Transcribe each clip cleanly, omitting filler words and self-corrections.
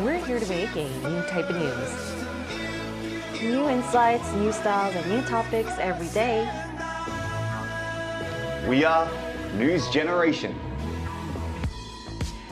We're here to make a new type of news. New insights, new styles, and new topics every day. We are News Generation.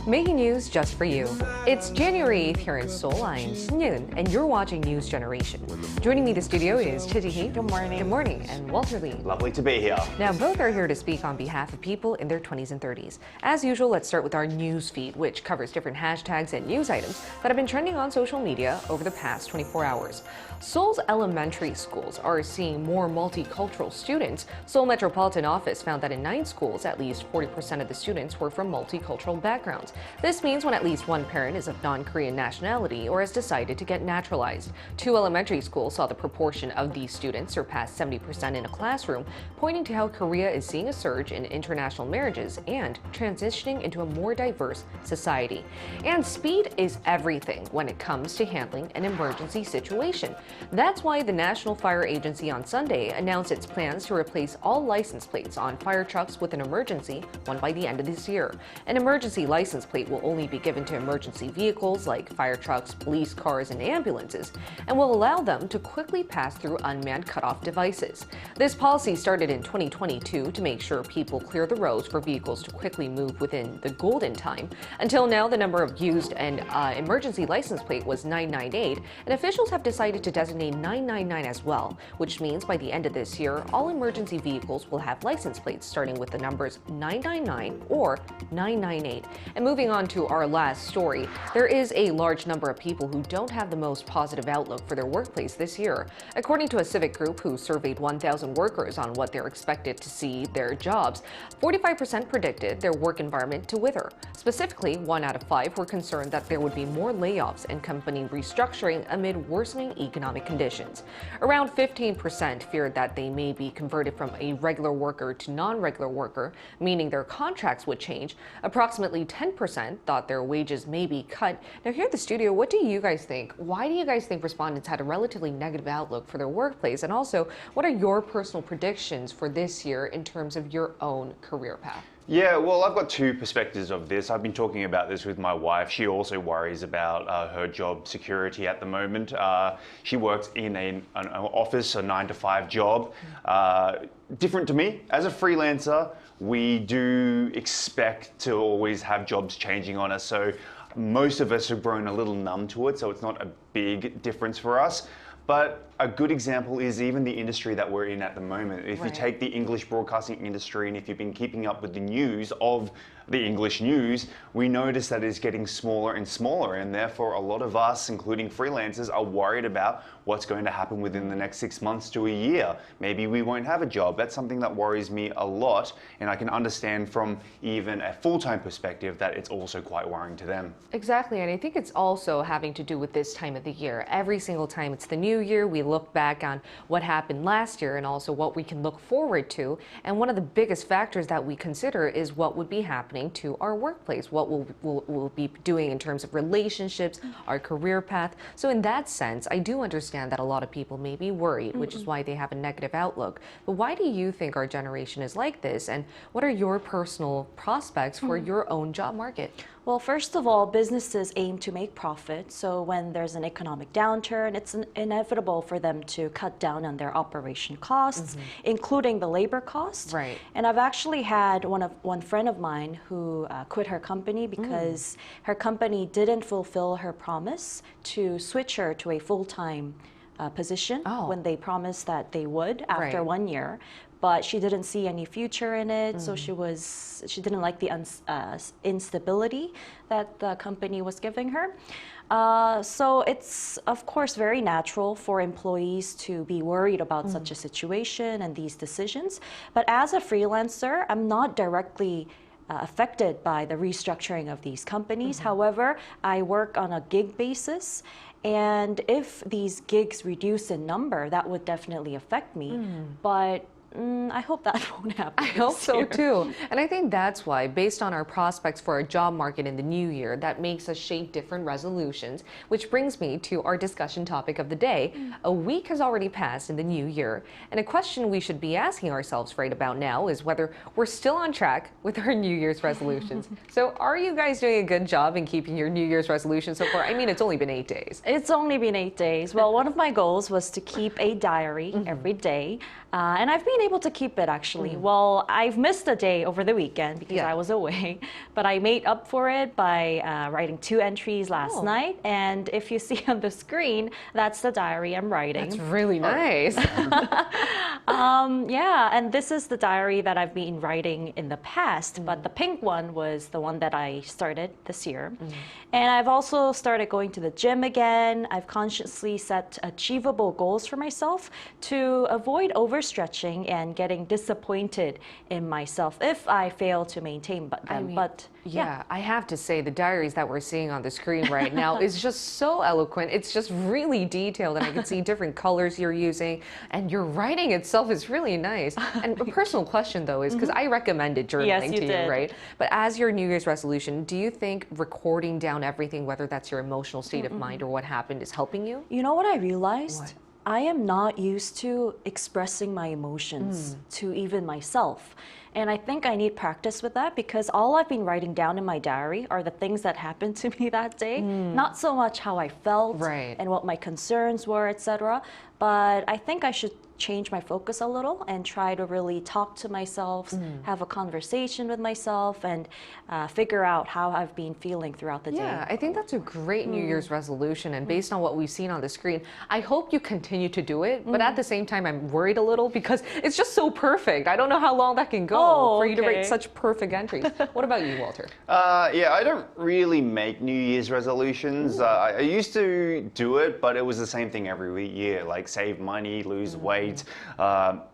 Making news just for you. It's January 8th here in Seoul. I'm Sunyoon, and you're watching News Generation. Joining me in the studio is Chiji. Good morning. Good morning, and Walter Lee. Lovely to be here. Now, both are here to speak on behalf of people in their 20s and 30s. As usual, let's start with our news feed, which covers different hashtags and news items that have been trending on social media over the past 24 hours. Seoul's elementary schools are seeing more multicultural students. Seoul Metropolitan Office found that in 9 schools, at least 40% of the students were from multicultural backgrounds. This means when at least one parent is of non-Korean nationality or has decided to get naturalized. 2 elementary schools saw the proportion of these students surpass 70% in a classroom, pointing to how Korea is seeing a surge in international marriages and transitioning into a more diverse society. And speed is everything when it comes to handling an emergency situation. That's why the National Fire Agency on Sunday announced its plans to replace all license plates on fire trucks with an emergency one by the end of this year. An emergency license plate will only be given to emergency vehicles like fire trucks, police cars, and ambulances, and will allow them to quickly pass through unmanned cutoff devices. This policy started in 2022 to make sure people clear the roads for vehicles to quickly move within the golden time. Until now, the number of used and emergency license plate was 998, and officials have decided to designate 999 as well, which means by the end of this year, all emergency vehicles will have license plates starting with the numbers 999 or 998. And moving on to our last story, there is a large number of people who don't have the most positive outlook for their workplace this year. According to a civic group who surveyed 1,000 workers on what they're expected to see their jobs, 45% predicted their work environment to wither. Specifically, 1 out of 5 were concerned that there would be more layoffs and company restructuring amid worsening economic conditions. Around 15% feared that they may be converted from a regular worker to non-regular worker, meaning their contracts would change. Approximately 10% thought their wages may be cut. Now here at the studio, what do you guys think? Why do you guys think respondents had a relatively negative outlook for their workplace? And also, what are your personal predictions for this year in terms of your own career path? Yeah, well, I've got 2 perspectives of this. I've been talking about this with my wife. She also worries about her job security at the moment. She works in an office, a 9-to-5 job. Different to me. As a freelancer, we do expect to always have jobs changing on us. So most of us have grown a little numb to it, so it's not a big difference for us. But a good example is even the industry that we're in at the moment. If you take the English broadcasting industry, and if you've been keeping up with the news of the English news, we notice that it's getting smaller and smaller, and therefore a lot of us, including freelancers, are worried about what's going to happen within the next 6 months to a year. Maybe we won't have a job. That's something that worries me a lot, and I can understand from even a full-time perspective that it's also quite worrying to them. Exactly, and I think it's also having to do with this time of the year. Every single time it's the new year, we look back on what happened last year and also what we can look forward to. And one of the biggest factors that we consider is what would be happening to our workplace, what we'll be doing in terms of relationships, our career path. So in that sense, I do understand that a lot of people may be worried, which is why they have a negative outlook. But why do you think our generation is like this? And what are your personal prospects for your own job market? Well, first of all, businesses aim to make profit. So when there's an economic downturn, it's inevitable for them to cut down on their operation costs, including the labor costs. Right. And I've actually had one friend of mine who quit her company because her company didn't fulfill her promise to switch her to a full-time position when they promised that they would after 1 year. But she didn't see any future in it, so she didn't like the instability that the company was giving her. So it's of course very natural for employees to be worried about such a situation and these decisions. But as a freelancer, I'm not directly affected by the restructuring of these companies. However, I work on a gig basis. And if these gigs reduce in number, that would definitely affect me. But I hope that won't happen. I hope this so year. too. And I think that's why, based on our prospects for our job market in the new year, that makes us shape different resolutions, which brings me to our discussion topic of the day. A week has already passed in the new year, and a question we should be asking ourselves right about now is whether we're still on track with our New Year's resolutions. So are you guys doing a good job in keeping your New Year's resolution so far? I mean, it's only been 8 days. It's only been 8 days. Well, one of my goals was to keep a diary every day. And I've been able to keep it actually. Well, I've missed a day over the weekend because I was away, but I made up for it by writing 2 entries last night. And if you see on the screen, that's the diary I'm writing. That's really nice. Yeah, and this is the diary that I've been writing in the past, but the pink one was the one that I started this year. And I've also started going to the gym again. I've consciously set achievable goals for myself to avoid overstretching and getting disappointed in myself if I fail to maintain them. But yeah, I have to say the diaries that we're seeing on the screen right now is just so eloquent. It's just really detailed, and I can see different colors you're using, and your writing itself is really nice. And a personal question though is, because I recommended journaling to you, right? But as your New Year's resolution, do you think recording down everything, whether that's your emotional state of mind or what happened, is helping you? You know what I realized? I am not used to expressing my emotions to even myself. And I think I need practice with that because all I've been writing down in my diary are the things that happened to me that day, not so much how I felt and what my concerns were, etc. But I think I should change my focus a little and try to really talk to myself, have a conversation with myself, and figure out how I've been feeling throughout the day. Yeah, I think that's a great New Year's resolution. And based on what we've seen on the screen, I hope you continue to do it. But at the same time, I'm worried a little because it's just so perfect. I don't know how long that can go for you to write such perfect entries. What about you, Walter? Yeah, I don't really make New Year's resolutions. I used to do it, but it was the same thing every year, like save money, lose weight,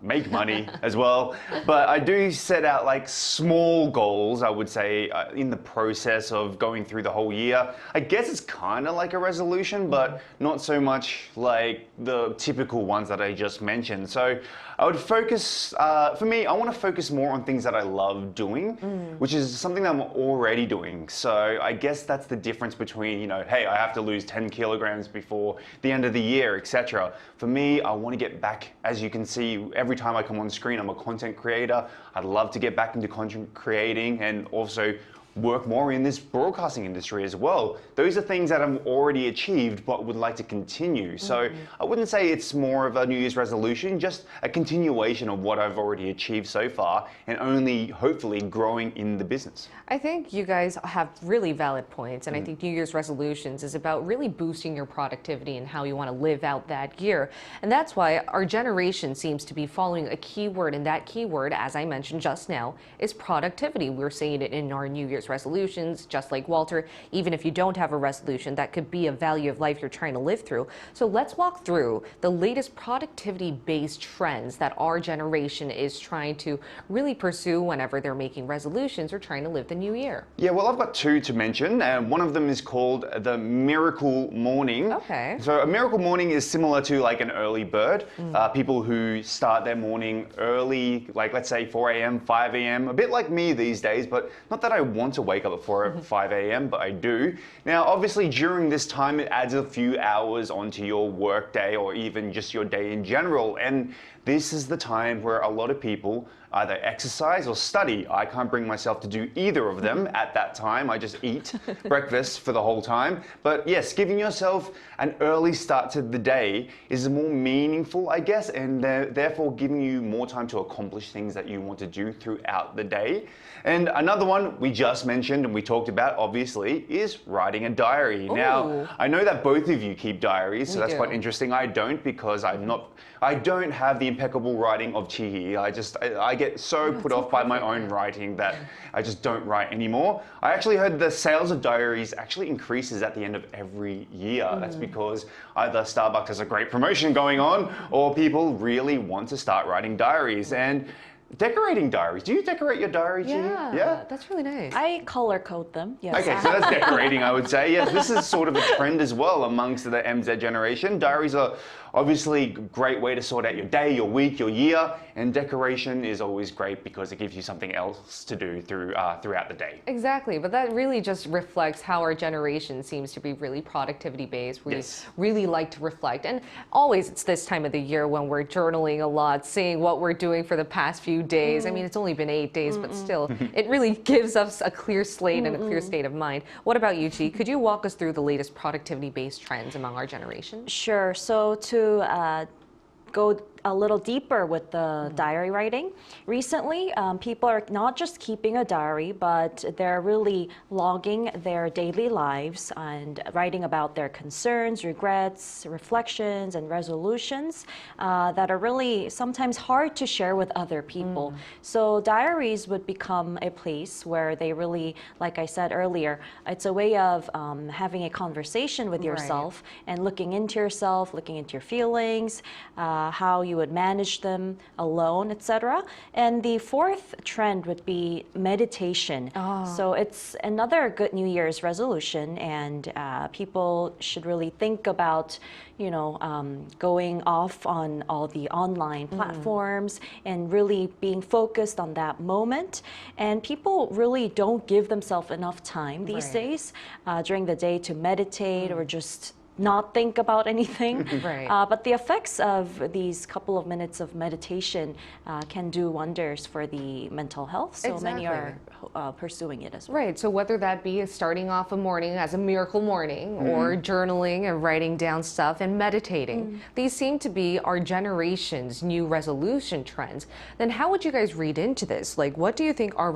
make money as well. But I do set out like small goals, I would say, in the process of going through the whole year. I guess it's kind of like a resolution, but not so much like the typical ones that I just mentioned. So I would focus, for me, I want to focus more on things that I love doing, which is something that I'm already doing. So I guess that's the difference between, you know, hey, I have to lose 10 kilograms before the end of the year, etc. For me, I want to get back, as you can see, every time I come on screen, I'm a content creator. I'd love to get back into content creating and also work more in this broadcasting industry as well. Those are things that I've already achieved but would like to continue. So I wouldn't say it's more of a New Year's resolution, just a continuation of what I've already achieved so far and only hopefully growing in the business. I think you guys have really valid points, and I think New Year's resolutions is about really boosting your productivity and how you want to live out that year. And that's why our generation seems to be following a keyword, and that keyword, as I mentioned just now, is productivity. We're seeing it in our New Year's resolutions, just like Walter. Even if you don't have a resolution, that could be a value of life you're trying to live through. So let's walk through the latest productivity-based trends that our generation is trying to really pursue whenever they're making resolutions or trying to live the new year. Yeah, well, I've got 2 to mention. One of them is called the MiracleMorning. Okay. So a miracle morning is similar to like an early bird. People who start their morning early, like let's say 4 a.m., 5 a.m., a bit like me these days, but not that I want to wake up at 4 or 5 a.m., but I do. Now, obviously, during this time, it adds a few hours onto your work day or even just your day in general. And this is the time where a lot of people either exercise or study. I can't bring myself to do either of them at that time. I just eat breakfast for the whole time. But yes, giving yourself an early start to the day is more meaningful, I guess, and therefore giving you more time to accomplish things that you want to do throughout the day. And another one we just mentioned and we talked about, obviously, is writing a diary. Ooh. Now, I know that both of you keep diaries, so that's quite interesting. I don't, because I don't have the impeccable writing of Chihi. I get so put off by my own writing that I just don't write anymore. I actually heard the sales of diaries actually increases at the end of every year. That's because either Starbucks has a great promotion going on or people really want to start writing diaries. And decorating diaries. Do you decorate your diary, Chihi? Yeah, that's really nice. I color code them, yes. Okay, so that's decorating, I would say. Yes, this is sort of a trend as well amongst the MZ generation. Diaries are obviously, great way to sort out your day, your week, your year, and decoration is always great because it gives you something else to do throughout the day. Exactly, but that really just reflects how our generation seems to be really productivity based. We really like to reflect, and always it's this time of the year when we're journaling a lot, seeing what we're doing for the past few days. I mean, it's only been 8 days, but still, it really gives us a clear slate and a clear state of mind. What about you, Chi? Could you walk us through the latest productivity based trends among our generation? Sure. So to go a little deeper with the diary writing. Recently, people are not just keeping a diary, but they're really logging their daily lives and writing about their concerns, regrets, reflections, and resolutions that are really sometimes hard to share with other people. So diaries would become a place where they really, like I said earlier, it's a way of having a conversation with yourself and looking into yourself, looking into your feelings, how you would manage them alone, etc. And the fourth trend would be meditation. So it's another good New Year's resolution, and people should really think about, going off on all the online platforms and really being focused on that moment. And people really don't give themselves enough time these days during the day to meditate or just not think about anything. But the effects of these couple of minutes of meditation can do wonders for the mental health. So many are pursuing it as well. Right. So whether that be starting off a morning as a miracle morning or journaling and writing down stuff and meditating, these seem to be our generation's new resolution trends. Then how would you guys read into this? Like, what do you think our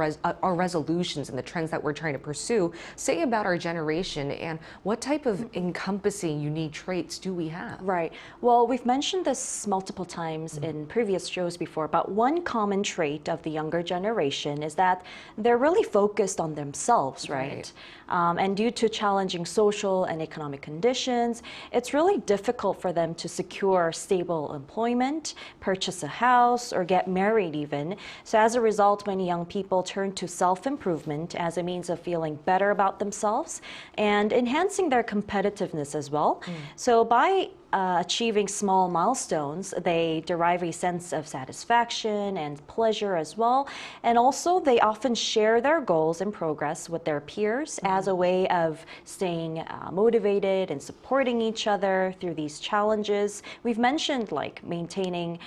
resolutions and the trends that we're trying to pursue say about our generation, and what type of encompassing unique traits do we have? Right. Well, we've mentioned this multiple times in previous shows before, but one common trait of the younger generation is that they're really focused on themselves, right? And due to challenging social and economic conditions, it's really difficult for them to secure stable employment, purchase a house, or get married even. So as a result, many young people turn to self-improvement as a means of feeling better about themselves and enhancing their competitiveness as well. So by achieving small milestones, they derive a sense of satisfaction and pleasure as well. And also, they often share their goals and progress with their peers as a way of staying motivated and supporting each other through these challenges. We've mentioned like maintaining,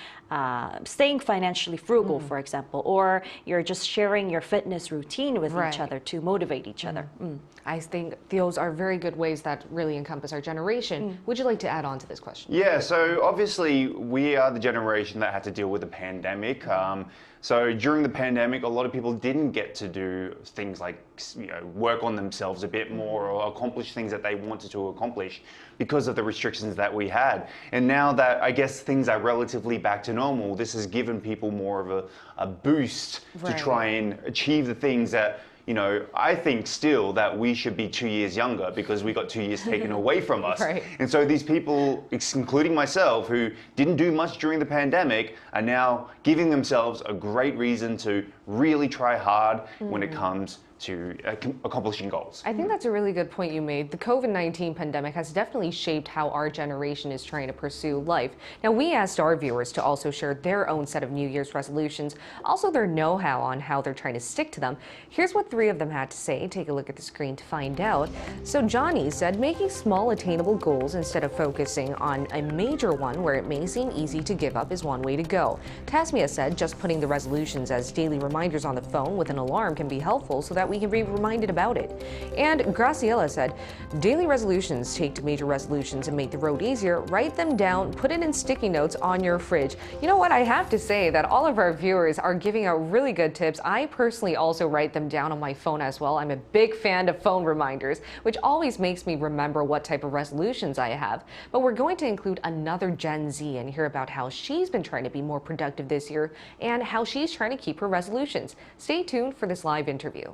staying financially frugal, for example, or you're just sharing your fitness routine with each other to motivate each other. I think those are very good ways that really encompass our generation. Would you like to add on to this question? Yeah, so obviously we are the generation that had to deal with the pandemic. So during the pandemic, a lot of people didn't get to do things like work on themselves a bit more or accomplish things that they wanted to accomplish because of the restrictions that we had. And now that I guess things are relatively back to normal, this has given people more of a boost to try and achieve the things that I think still that we should be 2 years younger because we got 2 years taken away from us. And so these people, including myself, who didn't do much during the pandemic, are now giving themselves a great reason to really try hard when it comes to accomplishing goals. I think that's a really good point you made. The COVID-19 pandemic has definitely shaped how our generation is trying to pursue life. Now, we asked our viewers to also share their own set of New Year's resolutions, also their know-how on how they're trying to stick to them. Here's what 3 of them had to say. Take a look at the screen to find out. So Johnny said, making small attainable goals instead of focusing on a major one where it may seem easy to give up is one way to go. Tasmia said, just putting the resolutions as daily reminders on the phone with an alarm can be helpful so that we can be reminded about it. And Graciela said, daily resolutions take to major resolutions and make the road easier. Write them down, put it in sticky notes on your fridge. You know what? I have to say that all of our viewers are giving out really good tips. I personally also write them down on my phone as well. I'm a big fan of phone reminders, which always makes me remember what type of resolutions I have. But we're going to include another Gen Z and hear about how she's been trying to be more productive this year and how she's trying to keep her resolutions. Stay tuned for this live interview.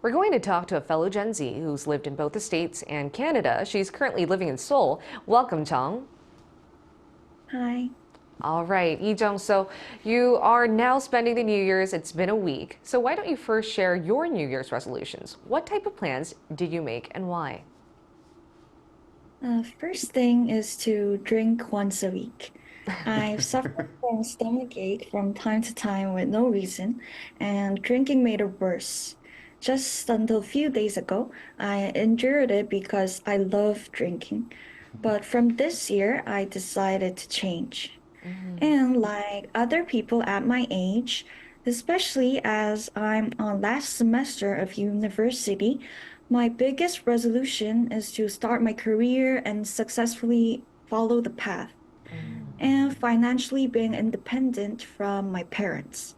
We're going to talk to a fellow Gen Z who's lived in both the States and Canada. She's currently living in Seoul. Welcome, Jung. Hi. All right, Lee-jung, so you are now spending the New Year's. It's been a week. So why don't you first share your New Year's resolutions? What type of plans did you make and why? First thing is to drink once a week. I've suffered from stomachache from time to time with no reason, and drinking made it worse. Just until a few days ago, I endured it because I love drinking. But from this year, I decided to change. And like other people at my age, especially as I'm on last semester of university, my biggest resolution is to start my career and successfully follow the path, and financially being independent from my parents.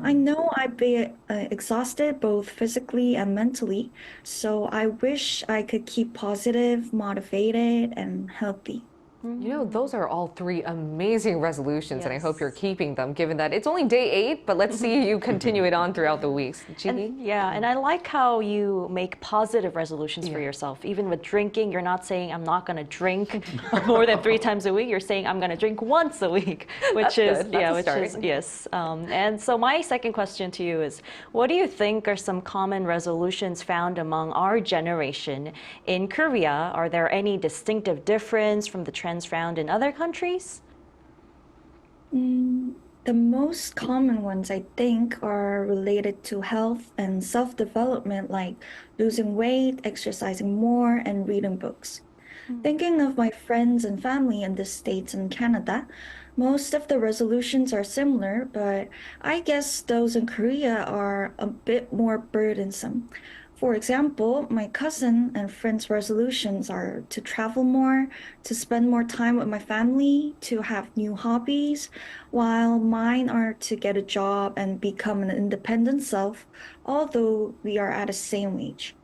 I know I'd be exhausted both physically and mentally, so I wish I could keep positive, motivated, and healthy. You know, those are all three amazing resolutions, and I hope you're keeping them, given that it's only day 8, but let's see you continue it on throughout the weeks. And I like how you make positive resolutions for yourself. Even with drinking, you're not saying, I'm not going to drink more than 3 times a week. You're saying, I'm going to drink once a week, which is, yes. And so my second question to you is, what do you think are some common resolutions found among our generation in Korea? Are there any distinctive difference from the trends found in other countries? The most common ones, I think, are related to health and self-development, like losing weight, exercising more, and reading books. Thinking of my friends and family in the States and Canada, most of the resolutions are similar, but I guess those in Korea are a bit more burdensome. For example, my cousin and friends' resolutions are to travel more, to spend more time with my family, to have new hobbies, while mine are to get a job and become an independent self, although we are at the same age.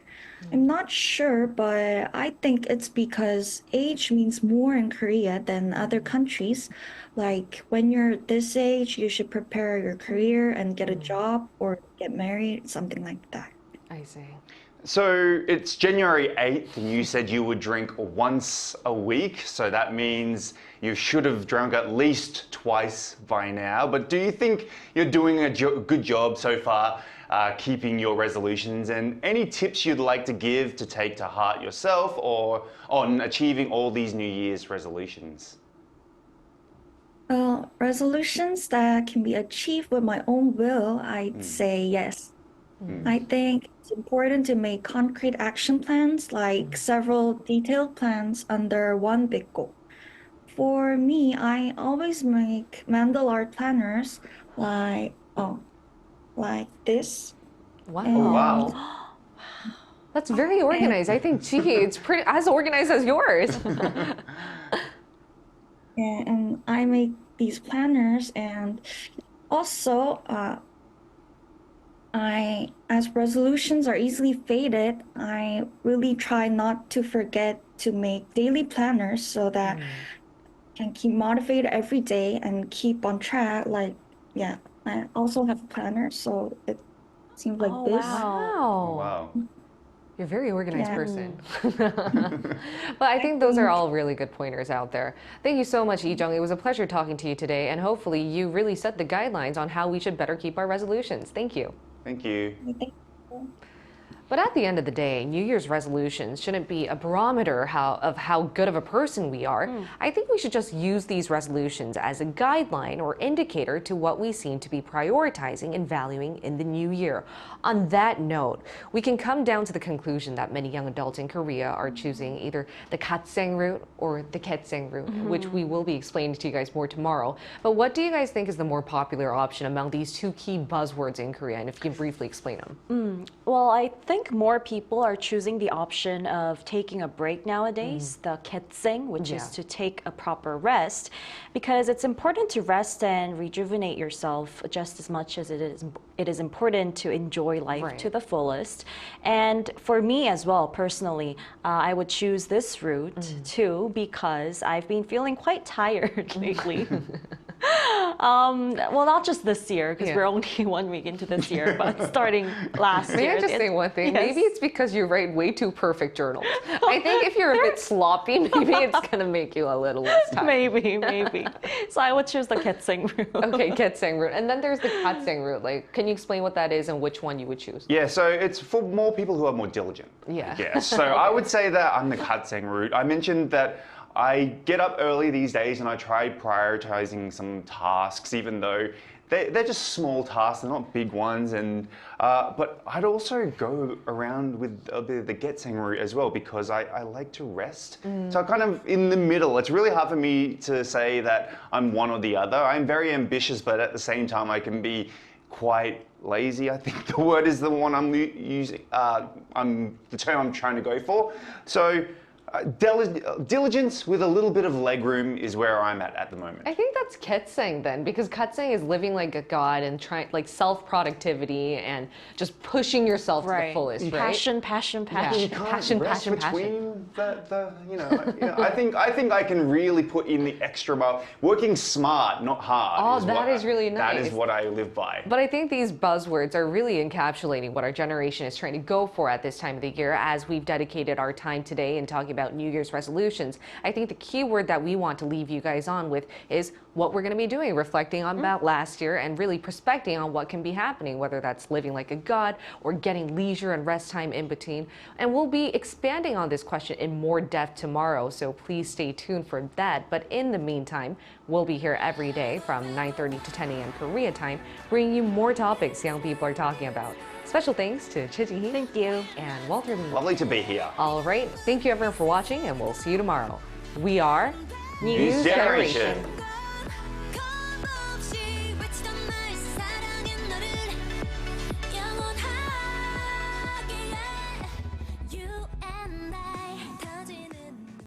I'm not sure, but I think it's because age means more in Korea than other countries. Like when you're this age, you should prepare your career and get a job or get married, something like that. I see. So it's January 8th, and you said you would drink once a week. So that means you should have drunk at least twice by now. But do you think you're doing a good job so far keeping your resolutions? And any tips you'd like to give to take to heart yourself or on achieving all these New Year's resolutions? Well, resolutions that can be achieved with my own will, I'd say yes. I think it's important to make concrete action plans, like several detailed plans under one big goal. For me, I always make mandala art planners like this. Wow. Oh, wow. That's very organized. I think, gee, it's pretty as organized as yours. And I make these planners, and also as resolutions are easily faded, I really try not to forget to make daily planners so that I can keep motivated every day and keep on track. I also have a planner, so it seems like this. Wow. Wow. You're a very organized person. But I think those are all really good pointers out there. Thank you so much, Lee-jung. It was a pleasure talking to you today, and hopefully you really set the guidelines on how we should better keep our resolutions. Thank you. Thank you. Thank you. But at the end of the day, New Year's resolutions shouldn't be a barometer of how good of a person we are. I think we should just use these resolutions as a guideline or indicator to what we seem to be prioritizing and valuing in the new year. On that note, we can come down to the conclusion that many young adults in Korea are choosing either the gatseng route or the ketseng route, which we will be explaining to you guys more tomorrow. But what do you guys think is the more popular option among these two key buzzwords in Korea? And if you can briefly explain them. Well, I think more people are choosing the option of taking a break nowadays, the ketseng, which is to take a proper rest, because it's important to rest and rejuvenate yourself just as much as it is important to enjoy life to the fullest. And for me as well, personally, I would choose this route too, because I've been feeling quite tired lately. Well, not just this year, because we're only 1 week into this year, but starting last May year. I just say one thing? Yes. Maybe it's because you write way too perfect journals. I think if you're a bit sloppy, maybe it's going to make you a little less tired. Maybe. So I would choose the Ketseng route. Okay, Ketseng route. And then there's the Katseng route. Like, can you explain what that is and which one you would choose? Yeah, so it's for more people who are more diligent. Yeah. Yeah, so I would say that I'm the Katseng route. I mentioned that I get up early these days and I try prioritizing some tasks, even though they're just small tasks, they're not big ones. And but I'd also go around with a bit of the Getseng route as well because I like to rest. So I'm kind of in the middle. It's really hard for me to say that I'm one or the other. I'm very ambitious, but at the same time I can be quite lazy. I think the word is the one I'm using. The term I'm trying to go for. So. Diligence with a little bit of legroom is where I'm at the moment. I think that's Ketseng then, because Ketseng is living like a god and trying like self-productivity and just pushing yourself to the fullest, right? Passion. Yeah. You can't rest between the you know, I think I can really put in the extra mile. Working smart, not hard. Oh, that is really nice. That is what I live by. But I think these buzzwords are really encapsulating what our generation is trying to go for at this time of the year as we've dedicated our time today in talking about New Year's resolutions. I think the key word that we want to leave you guys on with is what we're going to be doing, reflecting on about last year and really prospecting on what can be happening, whether that's living like a god or getting leisure and rest time in between. And we'll be expanding on this question in more depth tomorrow, so please stay tuned for that. But in the meantime, we'll be here every day from 9:30 to 10 a.m. Korea time, bringing you more topics young people are talking about. Special thanks to Chiji. Thank you. And Walter Lee. Lovely to be here. All right. Thank you everyone for watching, and we'll see you tomorrow. We are News Generation.